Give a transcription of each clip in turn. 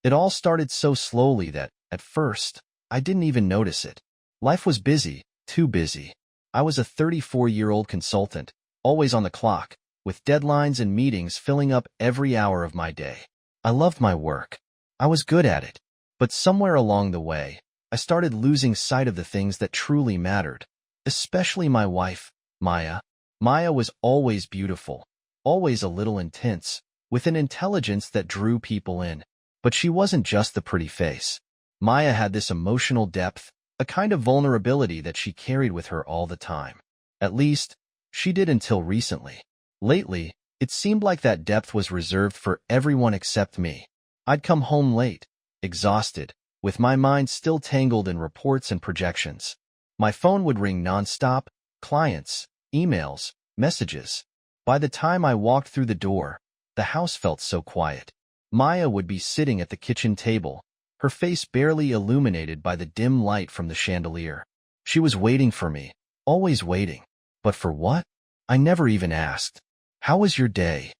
It all started so slowly that, at first, I didn't even notice it. Life was busy, too busy. I was a 34-year-old consultant, always on the clock, with deadlines and meetings filling up every hour of my day. I loved my work. I was good at it. But somewhere along the way, I started losing sight of the things that truly mattered, especially my wife, Maya. Maya was always beautiful, always a little intense, with an intelligence that drew people in. But she wasn't just the pretty face. Maya had this emotional depth, a kind of vulnerability that she carried with her all the time. At least, she did until recently. Lately, it seemed like that depth was reserved for everyone except me. I'd come home late, exhausted, with my mind still tangled in reports and projections. My phone would ring nonstop, clients, emails, messages. By the time I walked through the door, the house felt so quiet. Maya would be sitting at the kitchen table, her face barely illuminated by the dim light from the chandelier. She was waiting for me, always waiting. But for what? I never even asked. "How was your day?"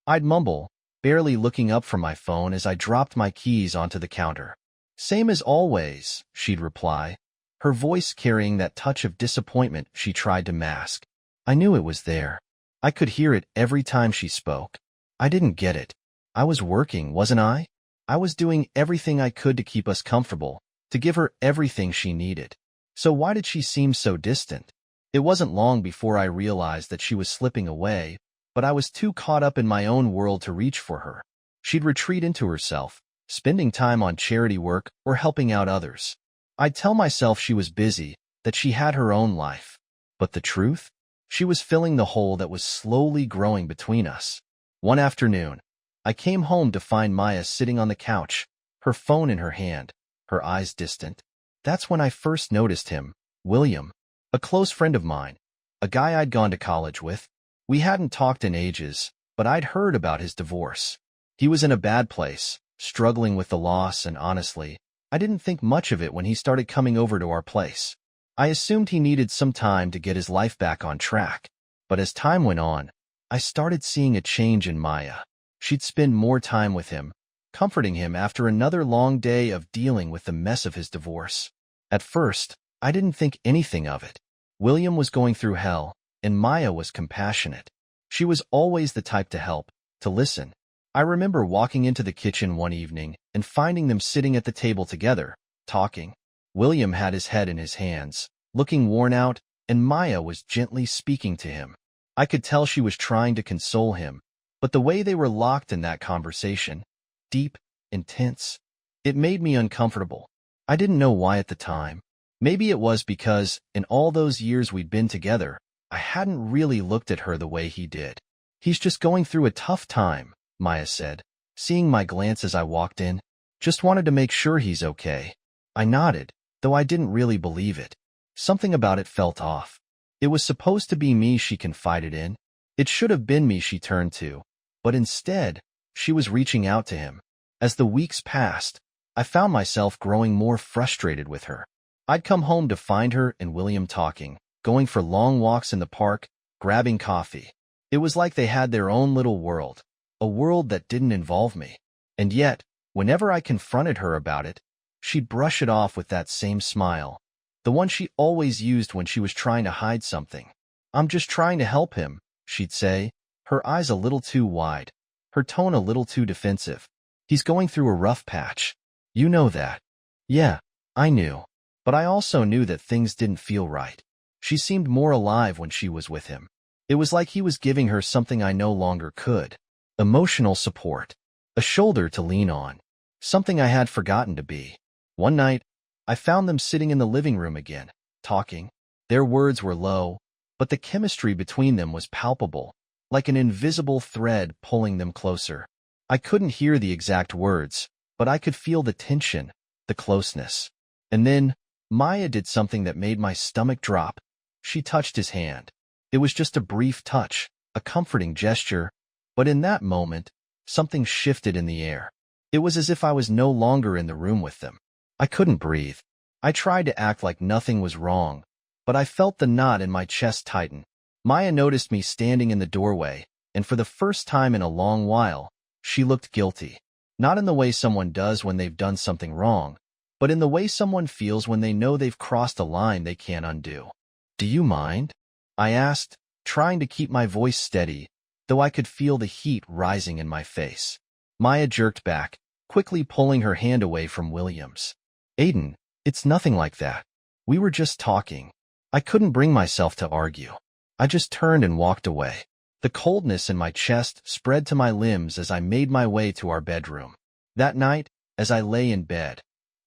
I'd mumble, barely looking up from my phone as I dropped my keys onto the counter. "Same as always," she'd reply, her voice carrying that touch of disappointment she tried to mask. I knew it was there. I could hear it every time she spoke. I didn't get it. I was working, wasn't I? I was doing everything I could to keep us comfortable, to give her everything she needed. So why did she seem so distant? It wasn't long before I realized that she was slipping away, but I was too caught up in my own world to reach for her. She'd retreat into herself, spending time on charity work or helping out others. I'd tell myself she was busy, that she had her own life. But the truth? She was filling the hole that was slowly growing between us. One afternoon, I came home to find Maya sitting on the couch, her phone in her hand, her eyes distant. That's when I first noticed him, William, a close friend of mine, a guy I'd gone to college with. We hadn't talked in ages, but I'd heard about his divorce. He was in a bad place, struggling with the loss, and honestly, I didn't think much of it when he started coming over to our place. I assumed he needed some time to get his life back on track. But as time went on, I started seeing a change in Maya. She'd spend more time with him, comforting him after another long day of dealing with the mess of his divorce. At first, I didn't think anything of it. William was going through hell, and Maya was compassionate. She was always the type to help, to listen. I remember walking into the kitchen one evening and finding them sitting at the table together, talking. William had his head in his hands, looking worn out, and Maya was gently speaking to him. I could tell she was trying to console him, but the way they were locked in that conversation, deep, intense, it made me uncomfortable. I didn't know why at the time. Maybe it was because, in all those years we'd been together, I hadn't really looked at her the way he did. "He's just going through a tough time," Maya said, seeing my glance as I walked in. "Just wanted to make sure he's okay." I nodded, though I didn't really believe it. Something about it felt off. It was supposed to be me she confided in. It should have been me she turned to. But instead, she was reaching out to him. As the weeks passed, I found myself growing more frustrated with her. I'd come home to find her and William talking, going for long walks in the park, grabbing coffee. It was like they had their own little world, a world that didn't involve me. And yet, whenever I confronted her about it, she'd brush it off with that same smile, the one she always used when she was trying to hide something. "I'm just trying to help him," she'd say, her eyes a little too wide, her tone a little too defensive. "He's going through a rough patch. You know that." Yeah, I knew. But I also knew that things didn't feel right. She seemed more alive when she was with him. It was like he was giving her something I no longer could. Emotional support. A shoulder to lean on. Something I had forgotten to be. One night, I found them sitting in the living room again, talking. Their words were low, but the chemistry between them was palpable, like an invisible thread pulling them closer. I couldn't hear the exact words, but I could feel the tension, the closeness. And then, Maya did something that made my stomach drop. She touched his hand. It was just a brief touch, a comforting gesture, but in that moment, something shifted in the air. It was as if I was no longer in the room with them. I couldn't breathe. I tried to act like nothing was wrong, but I felt the knot in my chest tighten. Maya noticed me standing in the doorway, and for the first time in a long while, she looked guilty. Not in the way someone does when they've done something wrong, but in the way someone feels when they know they've crossed a line they can't undo. "Do you mind?" I asked, trying to keep my voice steady, though I could feel the heat rising in my face. Maya jerked back, quickly pulling her hand away from William's. "Aiden, it's nothing like that. We were just talking." I couldn't bring myself to argue. I just turned and walked away. The coldness in my chest spread to my limbs as I made my way to our bedroom. That night, as I lay in bed,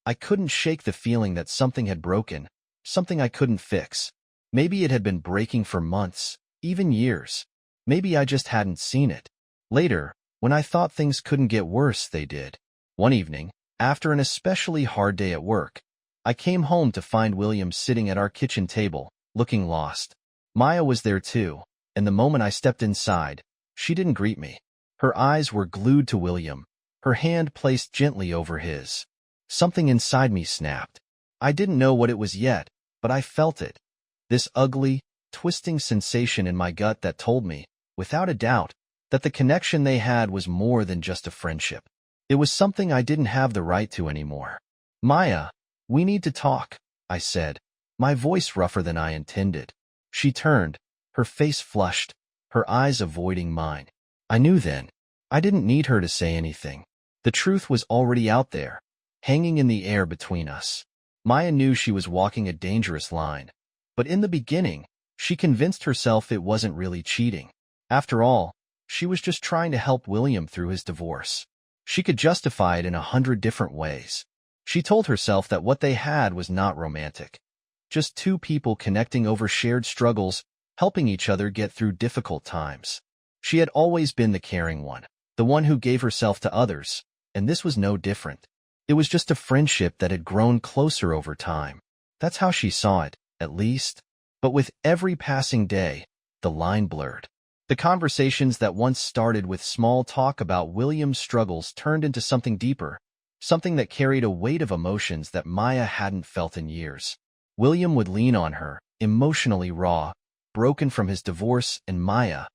I couldn't shake the feeling that something had broken, something I couldn't fix. Maybe it had been breaking for months, even years. Maybe I just hadn't seen it. Later, when I thought things couldn't get worse, they did. One evening, after an especially hard day at work, I came home to find William sitting at our kitchen table, looking lost. Maya was there too, and the moment I stepped inside, she didn't greet me. Her eyes were glued to William, her hand placed gently over his. Something inside me snapped. I didn't know what it was yet, but I felt it. This ugly, twisting sensation in my gut that told me, without a doubt, that the connection they had was more than just a friendship. It was something I didn't have the right to anymore. "Maya, we need to talk," I said, my voice rougher than I intended. She turned, her face flushed, her eyes avoiding mine. I knew then. I didn't need her to say anything. The truth was already out there, hanging in the air between us. Maya knew she was walking a dangerous line, but in the beginning, she convinced herself it wasn't really cheating. After all, she was just trying to help William through his divorce. She could justify it in 100 different ways. She told herself that what they had was not romantic. Just two people connecting over shared struggles, helping each other get through difficult times. She had always been the caring one, the one who gave herself to others, and this was no different. It was just a friendship that had grown closer over time. That's how she saw it, at least. But with every passing day, the line blurred. The conversations that once started with small talk about William's struggles turned into something deeper, something that carried a weight of emotions that Maya hadn't felt in years. William would lean on her, emotionally raw, broken from his divorce, and Maya,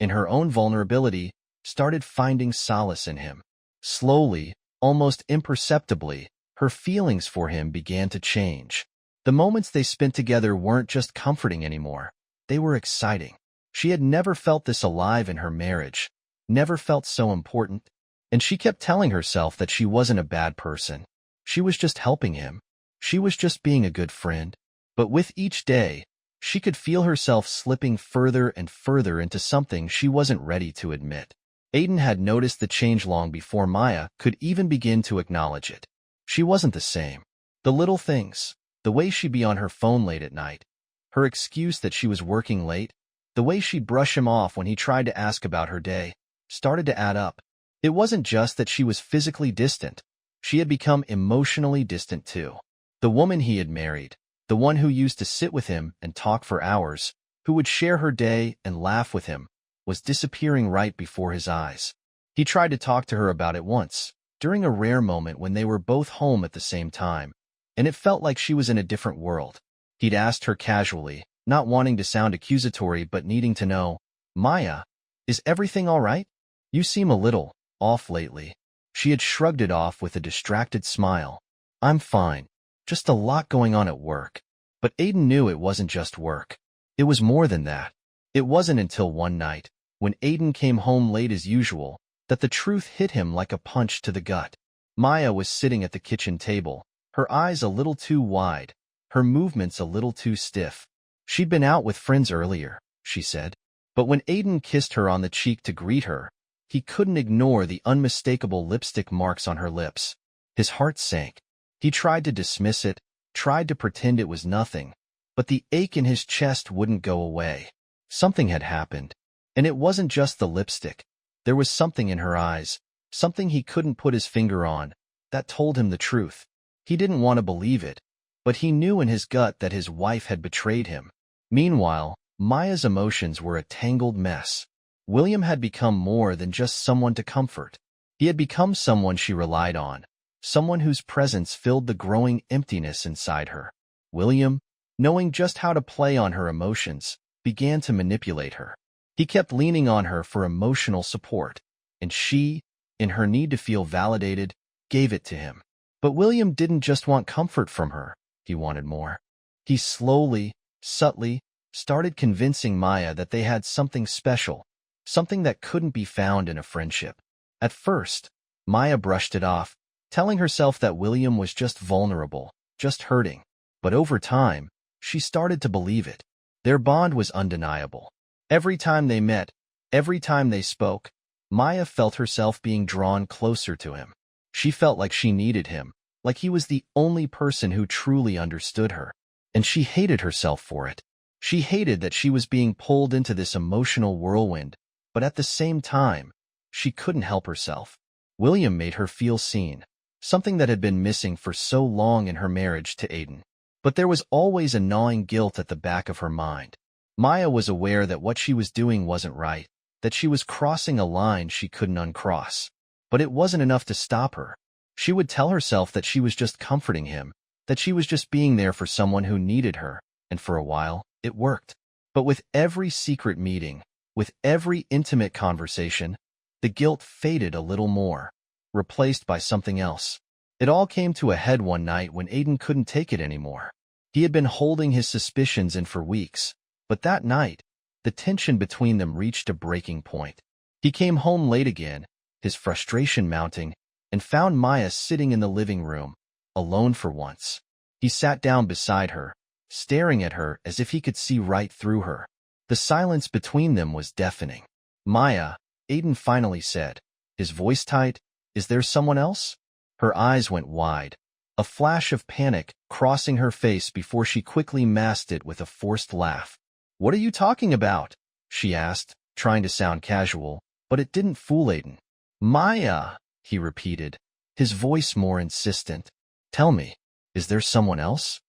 in her own vulnerability, started finding solace in him. Slowly, almost imperceptibly, her feelings for him began to change. The moments they spent together weren't just comforting anymore. They were exciting. She had never felt this alive in her marriage, never felt so important, and she kept telling herself that she wasn't a bad person. She was just helping him. She was just being a good friend. But with each day, she could feel herself slipping further and further into something she wasn't ready to admit. Aiden had noticed the change long before Maya could even begin to acknowledge it. She wasn't the same. The little things, the way she'd be on her phone late at night, her excuse that she was working late, the way she'd brush him off when he tried to ask about her day, started to add up. It wasn't just that she was physically distant. She had become emotionally distant too. The woman he had married, the one who used to sit with him and talk for hours, who would share her day and laugh with him, was disappearing right before his eyes. He tried to talk to her about it once, during a rare moment when they were both home at the same time, and it felt like she was in a different world. He'd asked her casually, not wanting to sound accusatory but needing to know, "Maya, is everything all right? You seem a little off lately." She had shrugged it off with a distracted smile. "I'm fine. Just a lot going on at work." But Aiden knew it wasn't just work. It was more than that. It wasn't until one night, when Aiden came home late as usual, that the truth hit him like a punch to the gut. Maya was sitting at the kitchen table, her eyes a little too wide, her movements a little too stiff. She'd been out with friends earlier, she said. But when Aiden kissed her on the cheek to greet her, he couldn't ignore the unmistakable lipstick marks on her lips. His heart sank. He tried to dismiss it, tried to pretend it was nothing, but the ache in his chest wouldn't go away. Something had happened, and it wasn't just the lipstick. There was something in her eyes, something he couldn't put his finger on, that told him the truth. He didn't want to believe it, but he knew in his gut that his wife had betrayed him. Meanwhile, Maya's emotions were a tangled mess. William had become more than just someone to comfort. He had become someone she relied on, someone whose presence filled the growing emptiness inside her. William, knowing just how to play on her emotions, began to manipulate her. He kept leaning on her for emotional support, and she, in her need to feel validated, gave it to him. But William didn't just want comfort from her. He wanted more. He slowly, subtly, started convincing Maya that they had something special, something that couldn't be found in a friendship. At first, Maya brushed it off, telling herself that William was just vulnerable, just hurting. But over time, she started to believe it. Their bond was undeniable. Every time they met, every time they spoke, Maya felt herself being drawn closer to him. She felt like she needed him, like he was the only person who truly understood her. And she hated herself for it. She hated that she was being pulled into this emotional whirlwind, but at the same time, she couldn't help herself. William made her feel seen, something that had been missing for so long in her marriage to Aiden. But there was always a gnawing guilt at the back of her mind. Maya was aware that what she was doing wasn't right, that she was crossing a line she couldn't uncross. But it wasn't enough to stop her. She would tell herself that she was just comforting him, that she was just being there for someone who needed her, and for a while, it worked. But with every secret meeting, with every intimate conversation, the guilt faded a little more, replaced by something else. It all came to a head one night when Aiden couldn't take it anymore. He had been holding his suspicions in for weeks, but that night, the tension between them reached a breaking point. He came home late again, his frustration mounting, and found Maya sitting in the living room, alone for once. He sat down beside her, staring at her as if he could see right through her. The silence between them was deafening. "Maya," Aiden finally said, his voice tight, "is there someone else?" Her eyes went wide, a flash of panic crossing her face before she quickly masked it with a forced laugh. "What are you talking about?" she asked, trying to sound casual, but it didn't fool Aiden. "Maya," he repeated, his voice more insistent. "Tell me, is there someone else?"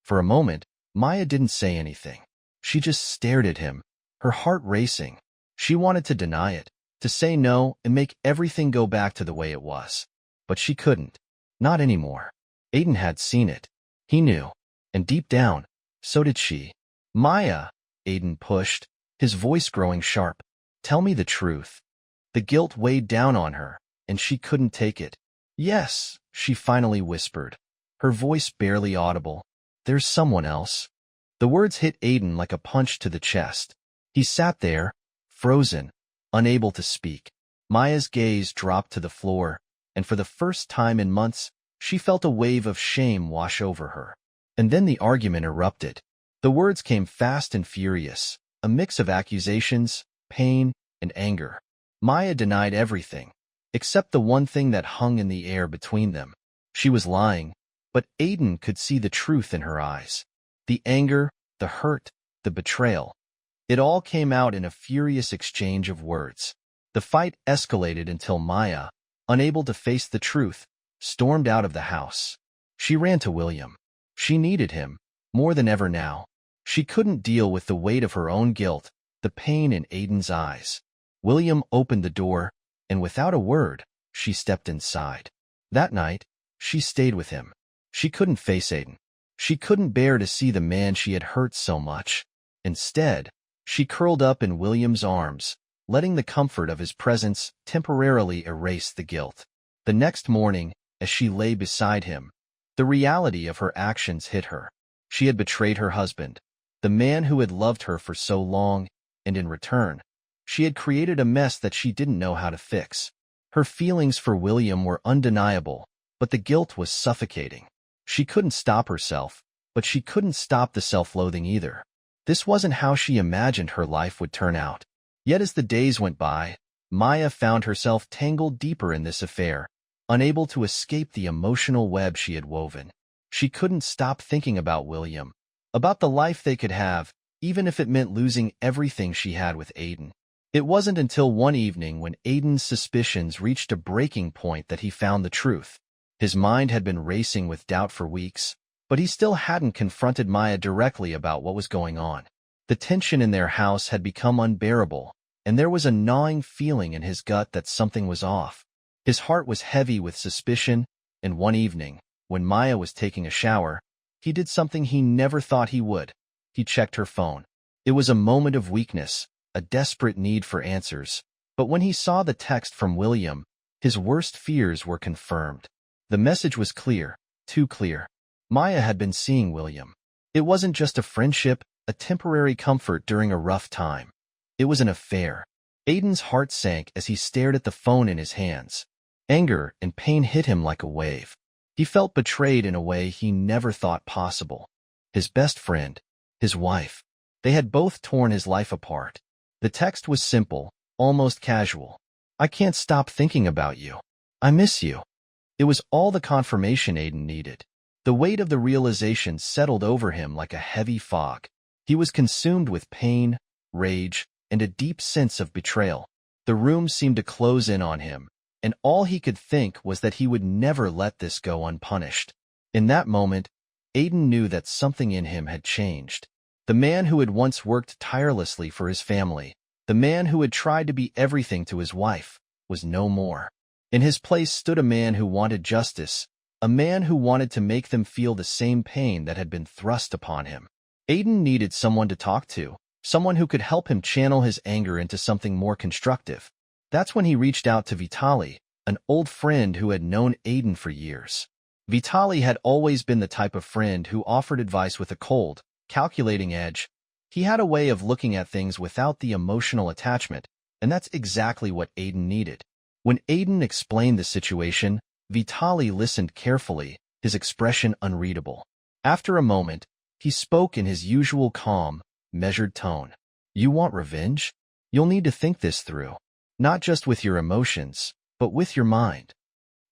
For a moment, Maya didn't say anything. She just stared at him, her heart racing. She wanted to deny it, to say no and make everything go back to the way it was. But she couldn't. Not anymore. Aiden had seen it. He knew. And deep down, so did she. "Maya," Aiden pushed, his voice growing sharp. "Tell me the truth." The guilt weighed down on her, and she couldn't take it. "Yes," she finally whispered, her voice barely audible. "There's someone else." The words hit Aiden like a punch to the chest. He sat there, frozen, unable to speak. Maya's gaze dropped to the floor, and for the first time in months, she felt a wave of shame wash over her. And then the argument erupted. The words came fast and furious, a mix of accusations, pain, and anger. Maya denied everything, except the one thing that hung in the air between them. She was lying, but Aiden could see the truth in her eyes. The anger, the hurt, the betrayal. It all came out in a furious exchange of words. The fight escalated until Maya, unable to face the truth, stormed out of the house. She ran to William. She needed him, more than ever now. She couldn't deal with the weight of her own guilt, the pain in Aiden's eyes. William opened the door, and without a word, she stepped inside. That night, she stayed with him. She couldn't face Aiden. She couldn't bear to see the man she had hurt so much. Instead, she curled up in William's arms, letting the comfort of his presence temporarily erase the guilt. The next morning, as she lay beside him, the reality of her actions hit her. She had betrayed her husband, the man who had loved her for so long, and in return, she had created a mess that she didn't know how to fix. Her feelings for William were undeniable, but the guilt was suffocating. She couldn't stop herself, but she couldn't stop the self-loathing either. This wasn't how she imagined her life would turn out. Yet as the days went by, Maya found herself tangled deeper in this affair, unable to escape the emotional web she had woven. She couldn't stop thinking about William, about the life they could have, even if it meant losing everything she had with Aiden. It wasn't until one evening when Aiden's suspicions reached a breaking point that he found the truth. His mind had been racing with doubt for weeks, but he still hadn't confronted Maya directly about what was going on. The tension in their house had become unbearable, and there was a gnawing feeling in his gut that something was off. His heart was heavy with suspicion, and one evening, when Maya was taking a shower, he did something he never thought he would. He checked her phone. It was a moment of weakness, a desperate need for answers, but when he saw the text from William, His worst fears were confirmed. The message was clear, too clear. Maya had been seeing William. It wasn't just a friendship, a temporary comfort during a rough time. It was an affair. Aiden's heart sank as he stared at the phone in his hands. Anger and pain hit him like a wave. He felt betrayed in a way he never thought possible. His best friend, his wife, they had both torn his life apart. The text was simple, almost casual. "I can't stop thinking about you. I miss you." It was all the confirmation Aiden needed. The weight of the realization settled over him like a heavy fog. He was consumed with pain, rage, and a deep sense of betrayal. The room seemed to close in on him, and all he could think was that he would never let this go unpunished. In that moment, Aiden knew that something in him had changed. The man who had once worked tirelessly for his family, the man who had tried to be everything to his wife, was no more. In his place stood a man who wanted justice, a man who wanted to make them feel the same pain that had been thrust upon him. Aiden needed someone to talk to, someone who could help him channel his anger into something more constructive. That's when he reached out to Vitaly, an old friend who had known Aiden for years. Vitaly had always been the type of friend who offered advice with a cold, calculating edge. He had a way of looking at things without the emotional attachment, and that's exactly what Aiden needed. When Aiden explained the situation, Vitaly listened carefully, his expression unreadable. After a moment, he spoke in his usual calm, measured tone. "You want revenge? You'll need to think this through. Not just with your emotions, but with your mind."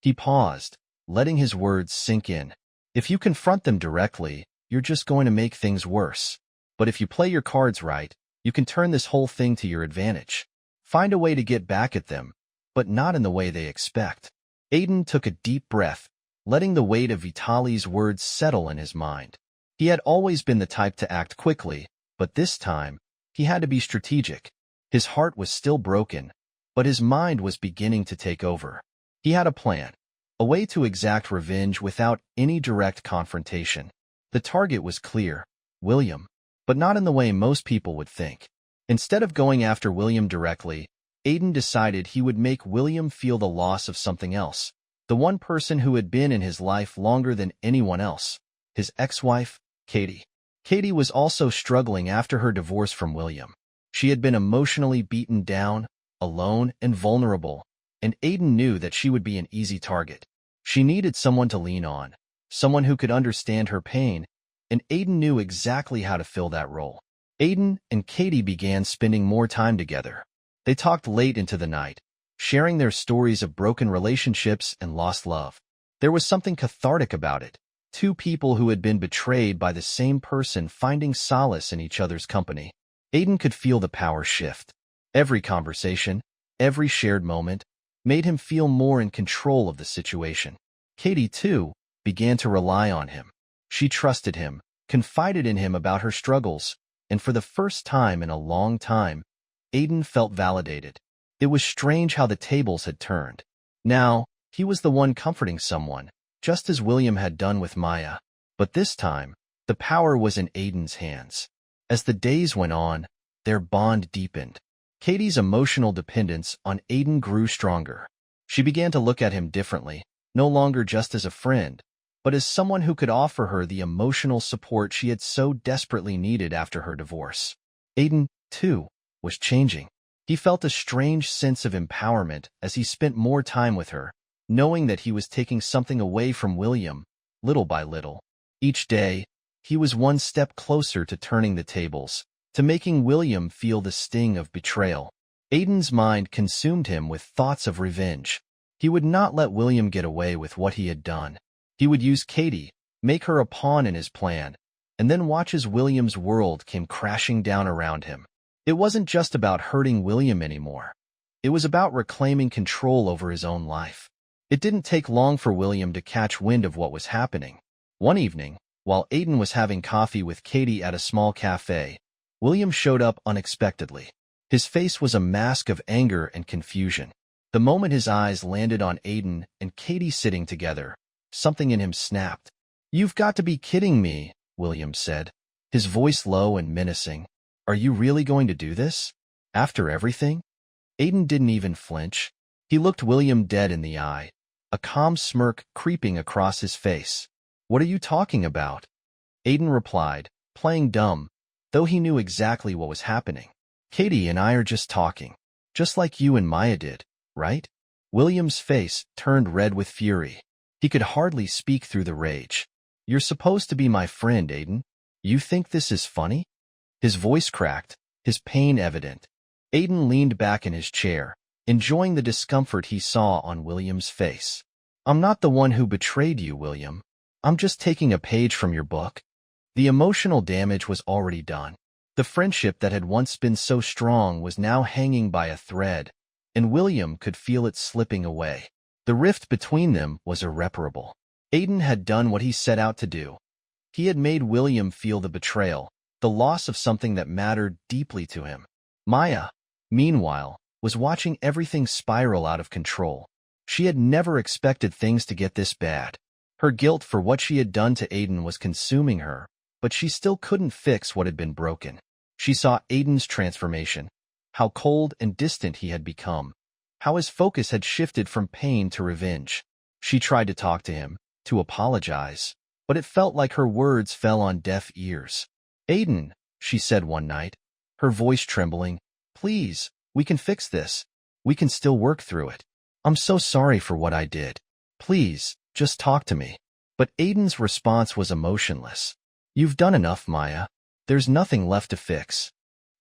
He paused, letting his words sink in. "If you confront them directly, you're just going to make things worse. But if you play your cards right, you can turn this whole thing to your advantage. Find a way to get back at them, but not in the way they expect." Aiden took a deep breath, letting the weight of Vitaly's words settle in his mind. He had always been the type to act quickly, but this time, he had to be strategic. His heart was still broken, but his mind was beginning to take over. He had a plan, a way to exact revenge without any direct confrontation. The target was clear, William, but not in the way most people would think. Instead of going after William directly, Aiden decided he would make William feel the loss of something else, the one person who had been in his life longer than anyone else, his ex-wife, Katie. Katie was also struggling after her divorce from William. She had been emotionally beaten down, alone, and vulnerable, and Aiden knew that she would be an easy target. She needed someone to lean on, someone who could understand her pain, and Aiden knew exactly how to fill that role. Aiden and Katie began spending more time together. They talked late into the night, sharing their stories of broken relationships and lost love. There was something cathartic about it. Two people who had been betrayed by the same person finding solace in each other's company. Aiden could feel the power shift. Every conversation, every shared moment, made him feel more in control of the situation. Katie, too, began to rely on him. She trusted him, confided in him about her struggles, and for the first time in a long time, Aiden felt validated. It was strange how the tables had turned. Now, he was the one comforting someone, just as William had done with Maya. But this time, the power was in Aiden's hands. As the days went on, their bond deepened. Katie's emotional dependence on Aiden grew stronger. She began to look at him differently, no longer just as a friend, but as someone who could offer her the emotional support she had so desperately needed after her divorce. Aiden, too, was changing. He felt a strange sense of empowerment as he spent more time with her, knowing that he was taking something away from William, little by little. Each day, he was one step closer to turning the tables, to making William feel the sting of betrayal. Aiden's mind consumed him with thoughts of revenge. He would not let William get away with what he had done. He would use Katie, make her a pawn in his plan, and then watch as William's world came crashing down around him. It wasn't just about hurting William anymore. It was about reclaiming control over his own life. It didn't take long for William to catch wind of what was happening. One evening, while Aiden was having coffee with Katie at a small cafe, William showed up unexpectedly. His face was a mask of anger and confusion. The moment his eyes landed on Aiden and Katie sitting together, something in him snapped. "You've got to be kidding me," William said, his voice low and menacing. "Are you really going to do this? After everything?" Aiden didn't even flinch. He looked William dead in the eye, a calm smirk creeping across his face. "What are you talking about?" Aiden replied, playing dumb, though he knew exactly what was happening. "Katie and I are just talking, just like you and Maya did, right?" William's face turned red with fury. He could hardly speak through the rage. "You're supposed to be my friend, Aiden. You think this is funny?" His voice cracked, his pain evident. Aiden leaned back in his chair, enjoying the discomfort he saw on William's face. "I'm not the one who betrayed you, William. I'm just taking a page from your book." The emotional damage was already done. The friendship that had once been so strong was now hanging by a thread, and William could feel it slipping away. The rift between them was irreparable. Aiden had done what he set out to do. He had made William feel the betrayal, the loss of something that mattered deeply to him. Maya, meanwhile, was watching everything spiral out of control. She had never expected things to get this bad. Her guilt for what she had done to Aiden was consuming her, but she still couldn't fix what had been broken. She saw Aiden's transformation, how cold and distant he had become, how his focus had shifted from pain to revenge. She tried to talk to him, to apologize, but it felt like her words fell on deaf ears. "Aiden," she said one night, her voice trembling, "please, we can fix this. We can still work through it. I'm so sorry for what I did. Please, just talk to me." But Aiden's response was emotionless. "You've done enough, Maya. There's nothing left to fix."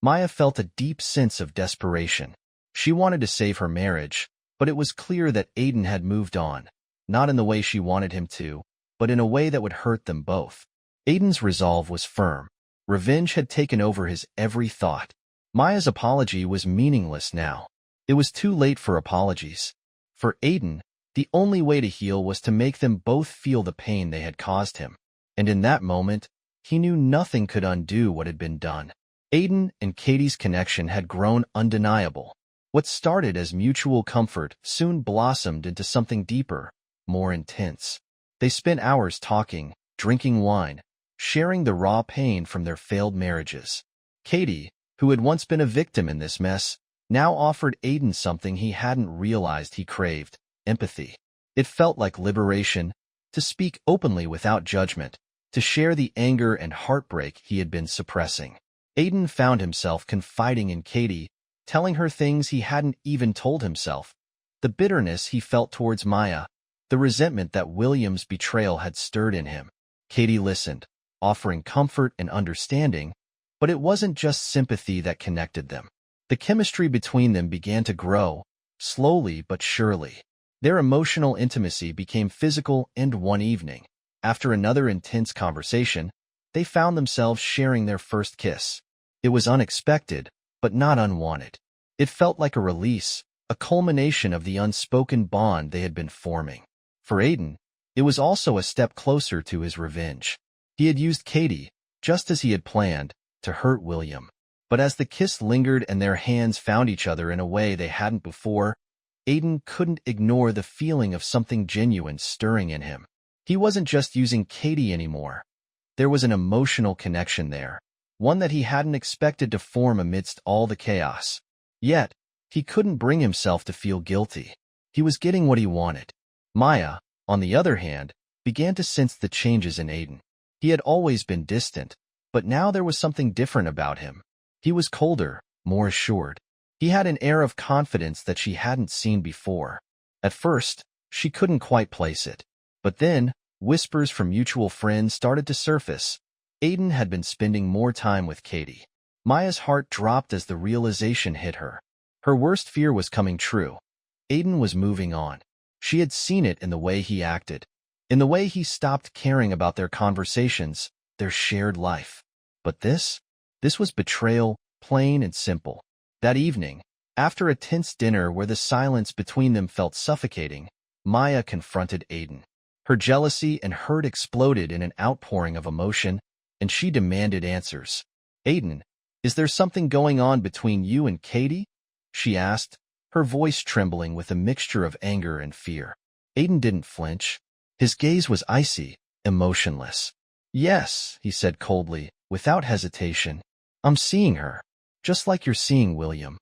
Maya felt a deep sense of desperation. She wanted to save her marriage, but it was clear that Aiden had moved on, not in the way she wanted him to, but in a way that would hurt them both. Aiden's resolve was firm. Revenge had taken over his every thought. Maya's apology was meaningless now. It was too late for apologies. For Aiden, the only way to heal was to make them both feel the pain they had caused him. And in that moment, he knew nothing could undo what had been done. Aiden and Katie's connection had grown undeniable. What started as mutual comfort soon blossomed into something deeper, more intense. They spent hours talking, drinking wine, sharing the raw pain from their failed marriages. Katie, who had once been a victim in this mess, now offered Aiden something he hadn't realized he craved: empathy. It felt like liberation, to speak openly without judgment, to share the anger and heartbreak he had been suppressing. Aiden found himself confiding in Katie, telling her things he hadn't even told himself. The bitterness he felt towards Maya, the resentment that William's betrayal had stirred in him. Katie listened, offering comfort and understanding, but it wasn't just sympathy that connected them. The chemistry between them began to grow, slowly but surely. Their emotional intimacy became physical, and one evening, after another intense conversation, they found themselves sharing their first kiss. It was unexpected, but not unwanted. It felt like a release, a culmination of the unspoken bond they had been forming. For Aiden, it was also a step closer to his revenge. He had used Katie, just as he had planned, to hurt William. But as the kiss lingered and their hands found each other in a way they hadn't before, Aiden couldn't ignore the feeling of something genuine stirring in him. He wasn't just using Katie anymore. There was an emotional connection there, one that he hadn't expected to form amidst all the chaos. Yet, he couldn't bring himself to feel guilty. He was getting what he wanted. Maya, on the other hand, began to sense the changes in Aiden. He had always been distant, but now there was something different about him. He was colder, more assured. He had an air of confidence that she hadn't seen before. At first, she couldn't quite place it. But then, whispers from mutual friends started to surface. Aiden had been spending more time with Katie. Maya's heart dropped as the realization hit her. Her worst fear was coming true. Aiden was moving on. She had seen it in the way he acted, in the way he stopped caring about their conversations, their shared life. But this was betrayal, plain and simple. That evening, after a tense dinner where the silence between them felt suffocating, Maya confronted Aiden. Her jealousy and hurt exploded in an outpouring of emotion, and she demanded answers. "Aiden, is there something going on between you and Katie?" she asked, her voice trembling with a mixture of anger and fear. Aiden didn't flinch. His gaze was icy, emotionless. "Yes," he said coldly, without hesitation. "I'm seeing her, just like you're seeing William."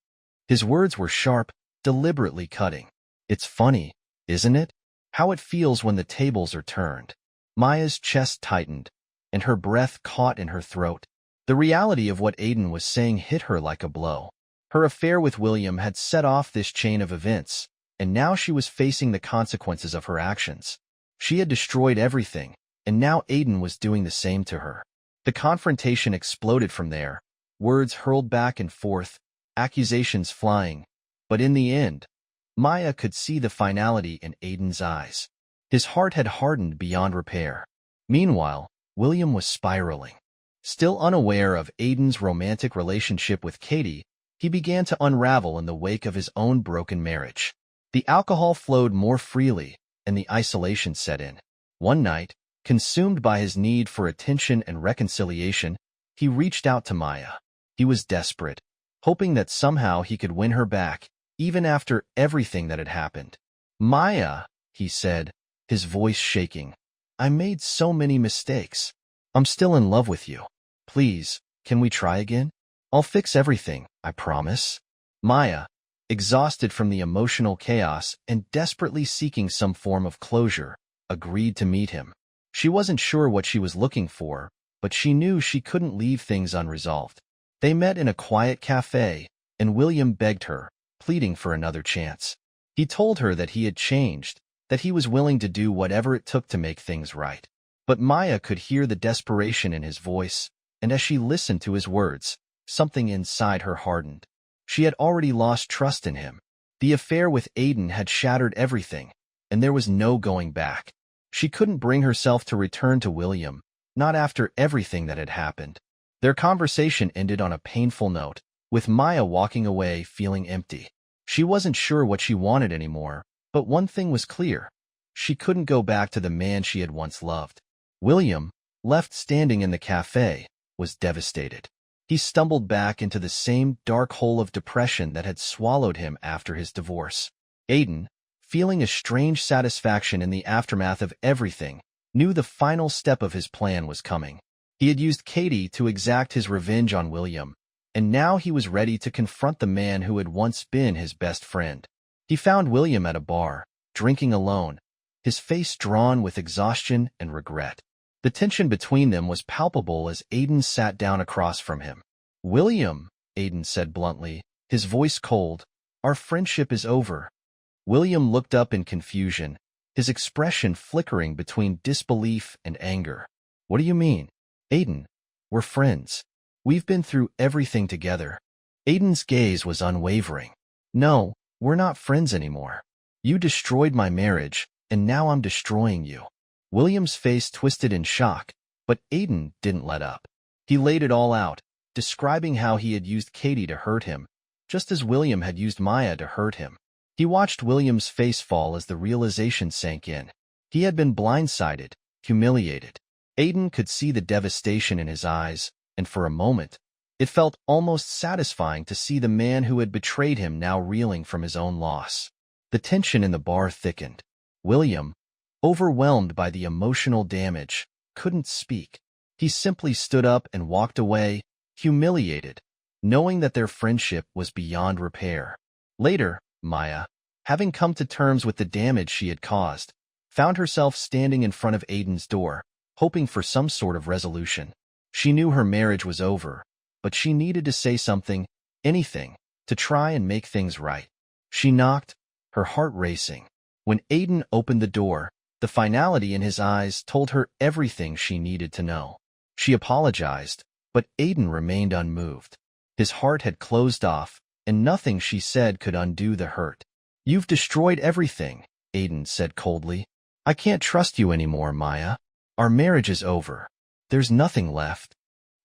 His words were sharp, deliberately cutting. It's funny, isn't it? How it feels when the tables are turned. Maya's chest tightened, and her breath caught in her throat. The reality of what Aiden was saying hit her like a blow. Her affair with William had set off this chain of events, and now she was facing the consequences of her actions. She had destroyed everything, and now Aiden was doing the same to her. The confrontation exploded from there, words hurled back and forth, accusations flying. But in the end, Maya could see the finality in Aiden's eyes. His heart had hardened beyond repair. Meanwhile, William was spiraling. Still unaware of Aiden's romantic relationship with Katie, he began to unravel in the wake of his own broken marriage. The alcohol flowed more freely, and the isolation set in. One night, consumed by his need for attention and reconciliation, he reached out to Maya. He was desperate, hoping that somehow he could win her back, even after everything that had happened. "Maya," he said, his voice shaking, "I made so many mistakes. I'm still in love with you. Please, can we try again? I'll fix everything, I promise." Maya, exhausted from the emotional chaos and desperately seeking some form of closure, agreed to meet him. She wasn't sure what she was looking for, but she knew she couldn't leave things unresolved. They met in a quiet cafe, and William begged her, pleading for another chance. He told her that he had changed, that he was willing to do whatever it took to make things right. But Maya could hear the desperation in his voice, and as she listened to his words, something inside her hardened. She had already lost trust in him. The affair with Aiden had shattered everything, and there was no going back. She couldn't bring herself to return to William, not after everything that had happened. Their conversation ended on a painful note, with Maya walking away feeling empty. She wasn't sure what she wanted anymore, but one thing was clear. She couldn't go back to the man she had once loved. William, left standing in the cafe, was devastated. He stumbled back into the same dark hole of depression that had swallowed him after his divorce. Aiden, feeling a strange satisfaction in the aftermath of everything, knew the final step of his plan was coming. He had used Katie to exact his revenge on William, and now he was ready to confront the man who had once been his best friend. He found William at a bar, drinking alone, his face drawn with exhaustion and regret. The tension between them was palpable as Aiden sat down across from him. "William," Aiden said bluntly, his voice cold, "our friendship is over." William looked up in confusion, his expression flickering between disbelief and anger. "What do you mean?" "Aiden, we're friends. We've been through everything together." Aiden's gaze was unwavering. "No, we're not friends anymore. You destroyed my marriage, and now I'm destroying you." William's face twisted in shock, but Aiden didn't let up. He laid it all out, describing how he had used Katie to hurt him, just as William had used Maya to hurt him. He watched William's face fall as the realization sank in. He had been blindsided, humiliated. Aiden could see the devastation in his eyes, and for a moment, it felt almost satisfying to see the man who had betrayed him now reeling from his own loss. The tension in the bar thickened. William, overwhelmed by the emotional damage, couldn't speak. He simply stood up and walked away, humiliated, knowing that their friendship was beyond repair. Later, Maya, having come to terms with the damage she had caused, found herself standing in front of Aiden's door, hoping for some sort of resolution. She knew her marriage was over, but she needed to say something, anything, to try and make things right. She knocked, her heart racing. When Aiden opened the door, the finality in his eyes told her everything she needed to know. She apologized, but Aiden remained unmoved. His heart had closed off, and nothing she said could undo the hurt. "You've destroyed everything," Aiden said coldly. "I can't trust you anymore, Maya. Our marriage is over. There's nothing left."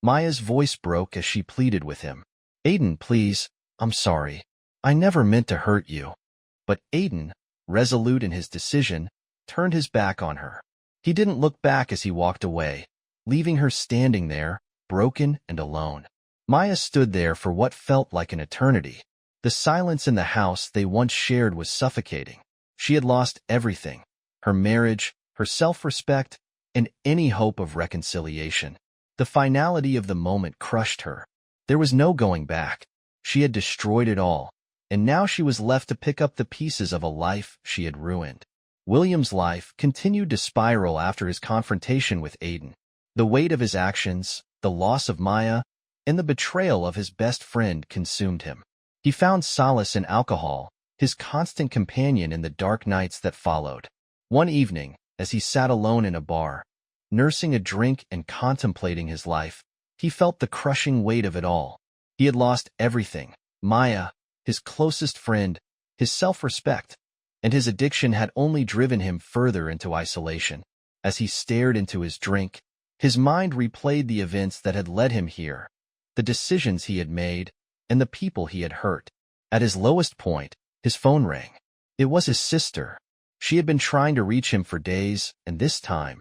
Maya's voice broke as she pleaded with him. "Aiden, please, I'm sorry. I never meant to hurt you." But Aiden, resolute in his decision, turned his back on her. He didn't look back as he walked away, leaving her standing there, broken and alone. Maya stood there for what felt like an eternity. The silence in the house they once shared was suffocating. She had lost everything: her marriage, her self-respect, and any hope of reconciliation. The finality of the moment crushed her. There was no going back. She had destroyed it all, and now she was left to pick up the pieces of a life she had ruined. William's life continued to spiral after his confrontation with Aiden. The weight of his actions, the loss of Maya, and the betrayal of his best friend consumed him. He found solace in alcohol, his constant companion in the dark nights that followed. One evening, as he sat alone in a bar, nursing a drink and contemplating his life, he felt the crushing weight of it all. He had lost everything: Maya, his closest friend, his self-respect, and his addiction had only driven him further into isolation. As he stared into his drink, his mind replayed the events that had led him here, the decisions he had made, and the people he had hurt. At his lowest point, his phone rang. It was his sister. She had been trying to reach him for days, and this time,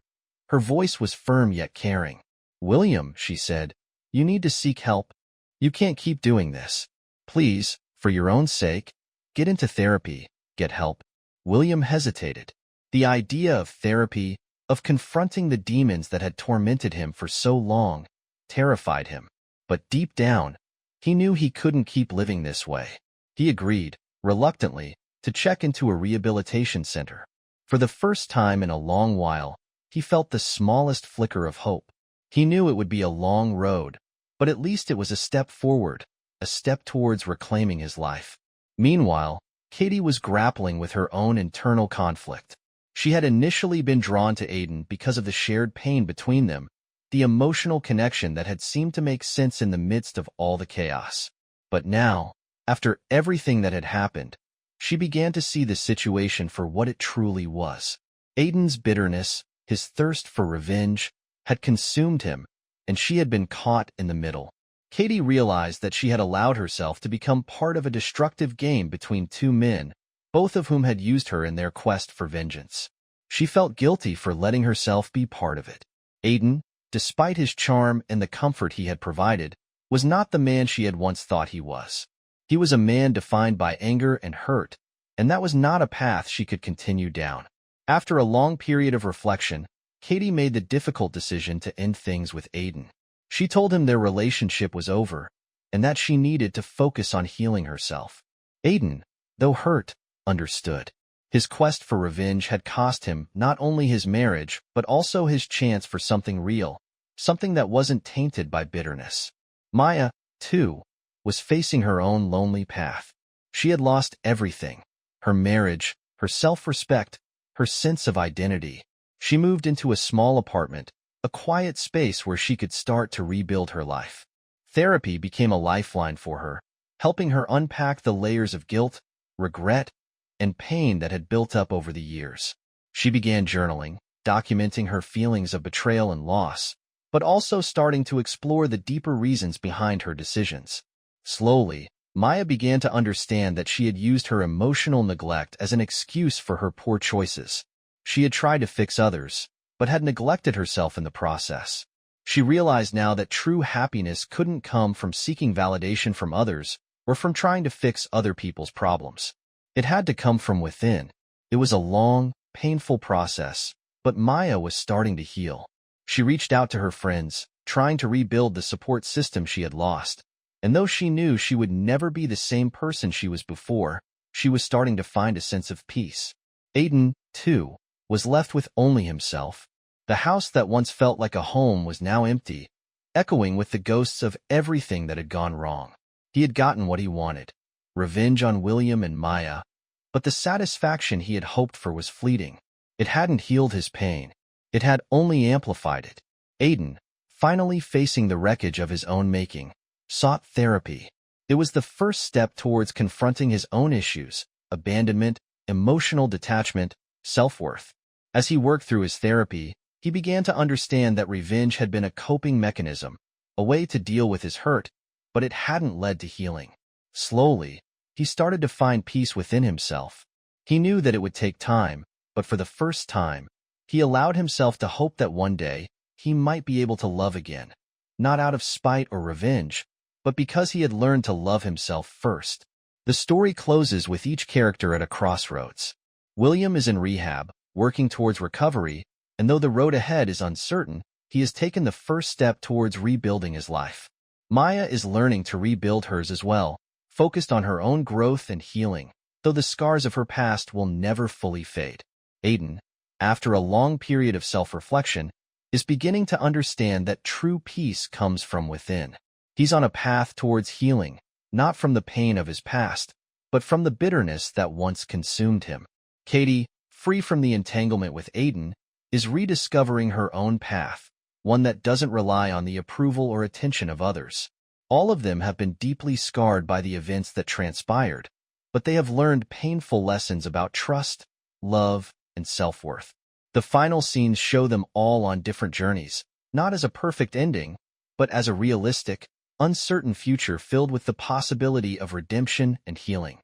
her voice was firm yet caring. "William," she said, "you need to seek help. You can't keep doing this. Please, for your own sake, get into therapy, get help." William hesitated. The idea of therapy, of confronting the demons that had tormented him for so long, terrified him. But deep down, he knew he couldn't keep living this way. He agreed, reluctantly, to check into a rehabilitation center. For the first time in a long while, he felt the smallest flicker of hope. He knew it would be a long road, but at least it was a step forward, a step towards reclaiming his life. Meanwhile, Katie was grappling with her own internal conflict. She had initially been drawn to Aiden because of the shared pain between them, the emotional connection that had seemed to make sense in the midst of all the chaos. But now, after everything that had happened, she began to see the situation for what it truly was. Aiden's bitterness, his thirst for revenge, had consumed him, and she had been caught in the middle. Katie realized that she had allowed herself to become part of a destructive game between two men, both of whom had used her in their quest for vengeance. She felt guilty for letting herself be part of it. Aiden, despite his charm and the comfort he had provided, was not the man she had once thought he was. He was a man defined by anger and hurt, and that was not a path she could continue down. After a long period of reflection, Katie made the difficult decision to end things with Aiden. She told him their relationship was over, and that she needed to focus on healing herself. Aiden, though hurt, understood. His quest for revenge had cost him not only his marriage, but also his chance for something real, something that wasn't tainted by bitterness. Maya, too, was facing her own lonely path. She had lost everything: her marriage, her self-respect, her sense of identity. She moved into a small apartment, a quiet space where she could start to rebuild her life. Therapy became a lifeline for her, helping her unpack the layers of guilt, regret, and pain that had built up over the years. She began journaling, documenting her feelings of betrayal and loss, but also starting to explore the deeper reasons behind her decisions. Slowly, Maya began to understand that she had used her emotional neglect as an excuse for her poor choices. She had tried to fix others, but had neglected herself in the process. She realized now that true happiness couldn't come from seeking validation from others or from trying to fix other people's problems. It had to come from within. It was a long, painful process, but Maya was starting to heal. She reached out to her friends, trying to rebuild the support system she had lost. And though she knew she would never be the same person she was before, she was starting to find a sense of peace. Aiden, too, was left with only himself. The house that once felt like a home was now empty, echoing with the ghosts of everything that had gone wrong. He had gotten what he wanted: revenge on William and Maya, but the satisfaction he had hoped for was fleeting. It hadn't healed his pain. It had only amplified it. Aiden, finally facing the wreckage of his own making, sought therapy. It was the first step towards confronting his own issues: abandonment, emotional detachment, self-worth. As he worked through his therapy, he began to understand that revenge had been a coping mechanism, a way to deal with his hurt, but it hadn't led to healing. Slowly, he started to find peace within himself. He knew that it would take time, but for the first time, he allowed himself to hope that one day he might be able to love again, not out of spite or revenge, but because he had learned to love himself first. The story closes with each character at a crossroads. William is in rehab, working towards recovery, and though the road ahead is uncertain, he has taken the first step towards rebuilding his life. Maya is learning to rebuild hers as well, focused on her own growth and healing, though the scars of her past will never fully fade. Aiden, after a long period of self-reflection, is beginning to understand that true peace comes from within. He's on a path towards healing, not from the pain of his past, but from the bitterness that once consumed him. Katie, free from the entanglement with Aiden, is rediscovering her own path, one that doesn't rely on the approval or attention of others. All of them have been deeply scarred by the events that transpired, but they have learned painful lessons about trust, love, and self-worth. The final scenes show them all on different journeys, not as a perfect ending, but as a realistic, uncertain future filled with the possibility of redemption and healing.